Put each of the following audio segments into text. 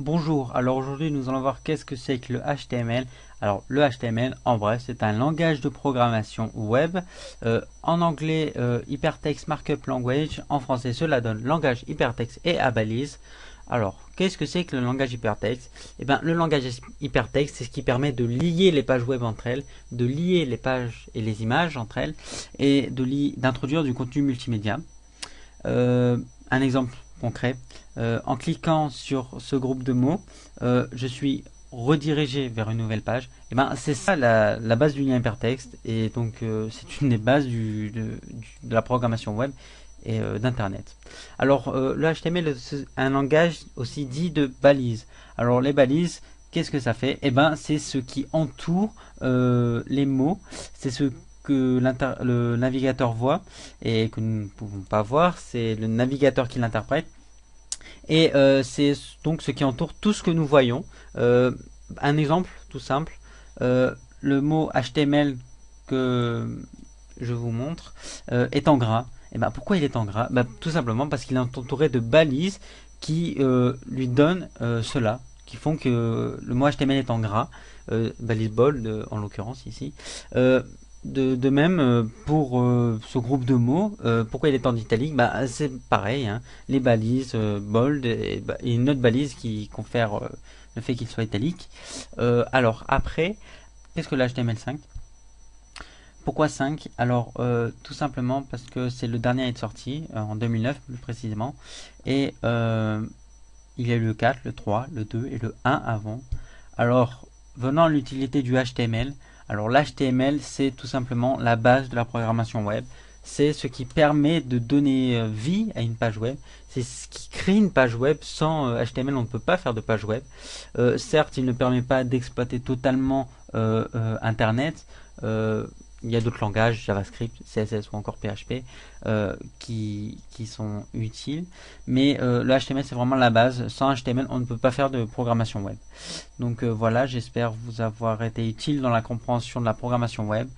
Bonjour, alors aujourd'hui nous allons voir qu'est-ce que c'est que le HTML. Alors le HTML en vrai c'est un langage de programmation web, en anglais Hypertext Markup Language, en français cela donne langage hypertexte et à balise. Alors qu'est-ce que c'est que le langage hypertexte? Eh bien le langage hypertexte c'est ce qui permet de lier les pages web entre elles, de lier les pages et les images entre elles et d'introduire du contenu multimédia. Un exemple concret, en cliquant sur ce groupe de mots, je suis redirigé vers une nouvelle page. Et ben c'est ça la base du lien hypertexte, et donc c'est une des bases de la programmation web et d'internet. Alors le HTML c'est un langage aussi dit de balises. Alors les balises, qu'est-ce que ça fait? Et ben c'est ce qui entoure les mots, c'est ce que le navigateur voit et que nous ne pouvons pas voir, c'est le navigateur qui l'interprète, et c'est donc ce qui entoure tout ce que nous voyons. Un exemple tout simple, le mot HTML que je vous montre est en gras. Et ben pourquoi il est en gras? Tout simplement parce qu'il est entouré de balises qui lui donnent cela, qui font que le mot HTML est en gras, balise bold en l'occurrence ici. De même pour ce groupe de mots, pourquoi il est en italique? C'est pareil, hein, les balises bold et une autre balise qui confère le fait qu'il soit italique. Alors après, qu'est-ce que le HTML5? Pourquoi 5? Alors tout simplement parce que c'est le dernier à être sorti, en 2009 plus précisément, et il y a eu le 4, le 3, le 2 et le 1 avant. Alors venant à l'utilité du HTML, alors l'HTML c'est tout simplement la base de la programmation web. C'est ce qui permet de donner vie à une page web. C'est ce qui crée une page web. Sans HTML on ne peut pas faire de page web. Certes il ne permet pas d'exploiter totalement Internet. Il y a d'autres langages, JavaScript, CSS ou encore PHP, qui sont utiles. Mais le HTML c'est vraiment la base. Sans HTML on ne peut pas faire de programmation web. Donc voilà, j'espère vous avoir été utile dans la compréhension de la programmation web.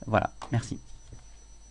Voilà, merci.